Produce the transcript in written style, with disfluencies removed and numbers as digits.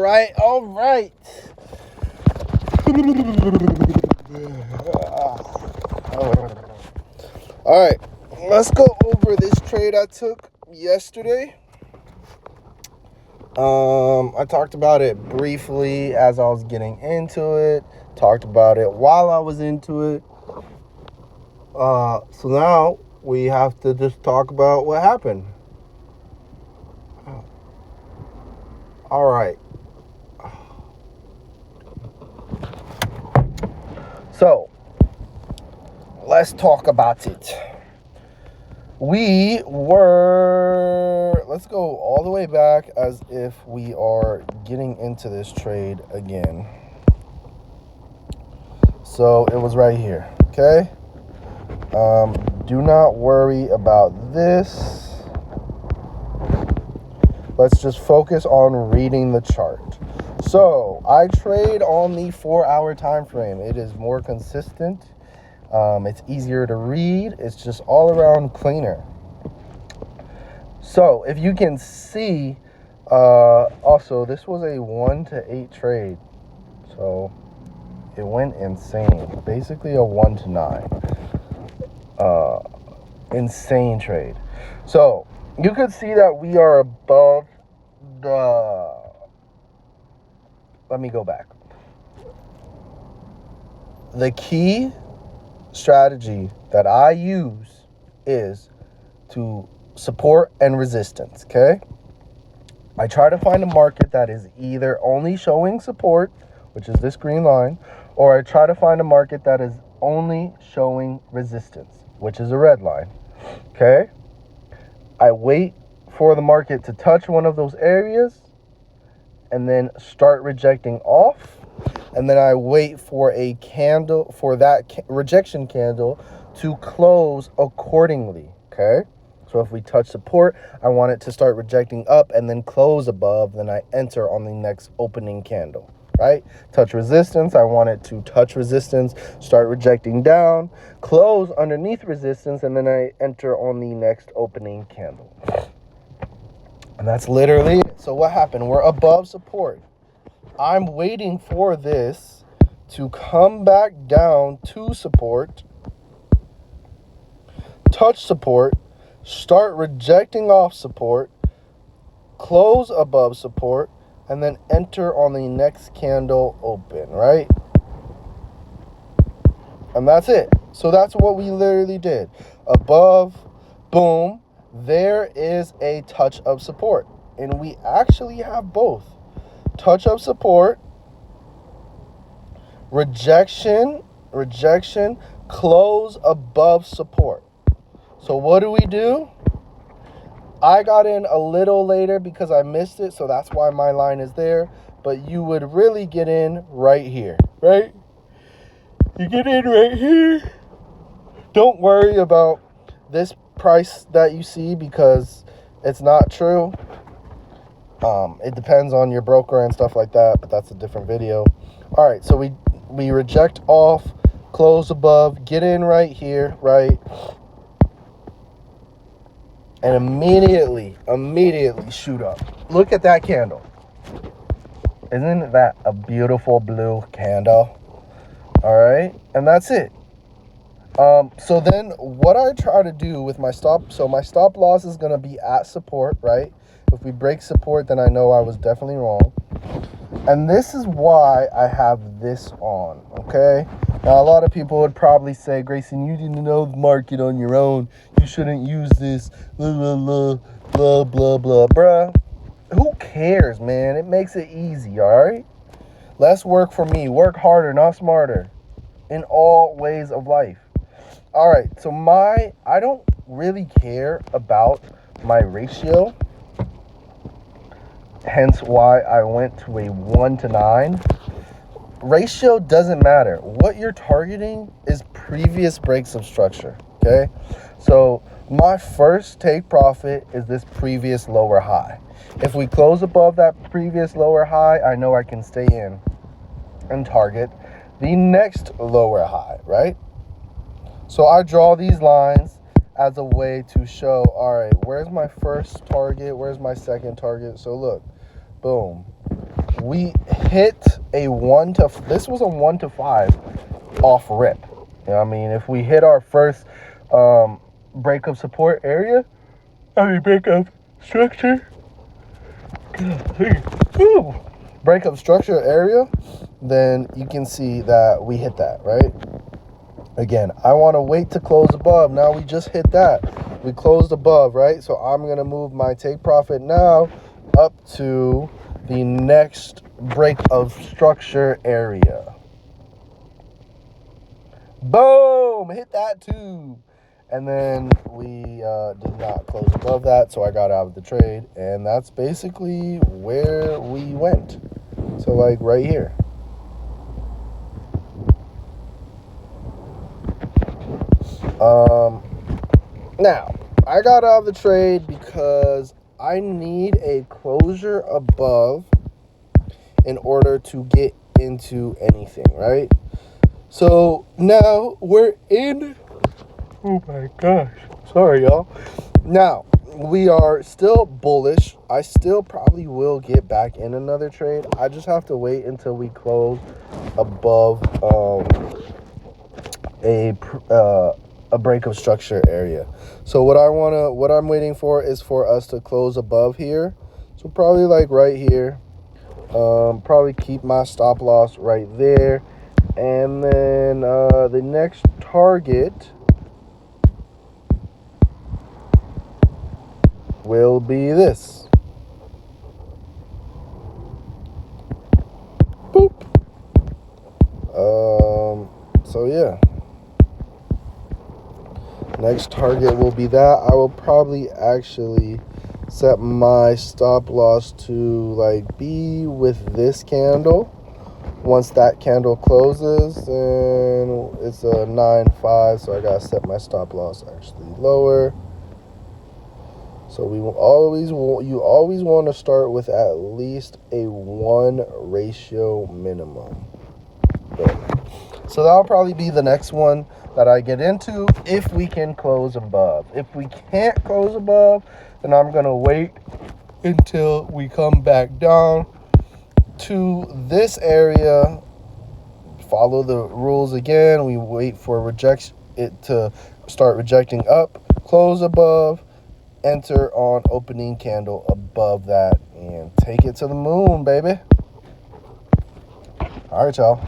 right. All right, let's go over this trade I took yesterday. I talked about it briefly as I was getting into it. Talked about it while I was into it. So now we have to just talk about what happened. All right. So let's talk about it. Let's go all the way back as if we are getting into this trade again. So it was right here, okay? Do not worry about this. Let's just focus on reading the chart. So I trade on the 4-hour time frame. It is more consistent. It's easier to read. It's just all around cleaner. So if you can see, also this was a 1 to 8 trade. So it went insane. Basically a 1 to 9. Insane trade. So you could see that we are above let me go back. The key strategy that I use is to support and resistance, okay? I try to find a market that is either only showing support, which is this green line, or I try to find a market that is only showing resistance, which is a red line, okay? I wait for the market to touch one of those areas and then start rejecting off. And then I wait for a candle, for that rejection candle to close accordingly, okay? So if we touch support, I want it to start rejecting up and then close above. Then I enter on the next opening candle, right? Touch resistance, I want it to touch resistance, start rejecting down, close underneath resistance, and then I enter on the next opening candle. And that's literally it. So what happened? We're above support. I'm waiting for this to come back down to support, touch support, start rejecting off support, close above support, and then enter on the next candle open, right? And that's it. So that's what we literally did. Above, boom, there is a touch of support. And we actually have both. Touch of support, rejection, close above support. So what do? I got in a little later because I missed it, so that's why my line is there. But you would really get in right here, right? You get in right here. Don't worry about this price that you see because it's not true. It depends on your broker and stuff like that, but that's a different video. All right, so we reject off, close above, get in right here, right? And immediately shoot up. Look at that candle. Isn't that a beautiful blue candle? All right, and that's it. So then what I try to do with my stop, so my stop loss is going to be at support, right? If we break support, then I know I was definitely wrong. And this is why I have this on, okay? Now, a lot of people would probably say, Grayson, you didn't know the market on your own. You shouldn't use this, blah, blah, blah, blah, blah, bruh. Who cares, man? It makes it easy, all right? Less work for me. Work harder, not smarter. In all ways of life. All right, so I don't really care about my ratio. Hence why I went to a 1 to 9. Ratio doesn't matter. What you're targeting is previous breaks of structure, okay? So my first take profit is this previous lower high. If we close above that previous lower high, I know I can stay in and target the next lower high, right? So I draw these lines as a way to show, all right, where's my first target? Where's my second target? So look, boom. we hit a 1 to, this was a 1 to 5 off rip. You know what I mean? If we hit our first break of support area, break of structure, break of structure area, then you can see that we hit that, right? Again, I want to wait to close above. Now we just hit that. We closed above, right? So I'm going to move my take profit now up to the next break of structure area. Boom! Hit that too. And then we did not close above that, so I got out of the trade. And that's basically where we went. So like right here. Now, I got out of the trade because I need a closure above in order to get into anything, right? So now we're in. Oh my gosh. Sorry, y'all. Now, we are still bullish. I still probably will get back in another trade. I just have to wait until we close above a break of structure area. So what I'm waiting for is for us to close above here. So probably like right here. Probably keep my stop loss right there. And then the next target will be this. Boop. So yeah. Next target will be that. I will probably actually set my stop loss to like be with this candle. Once that candle closes, then it's a 9.5, so I gotta set my stop loss actually lower. So you always want to start with at least a 1 ratio minimum. So that'll probably be the next one that I get into if we can close above. If we can't close above, then I'm gonna wait until we come back down to this area. Follow the rules again. We wait for it to start rejecting up, close above, enter on opening candle above that, and take it to the moon, baby. All right, y'all.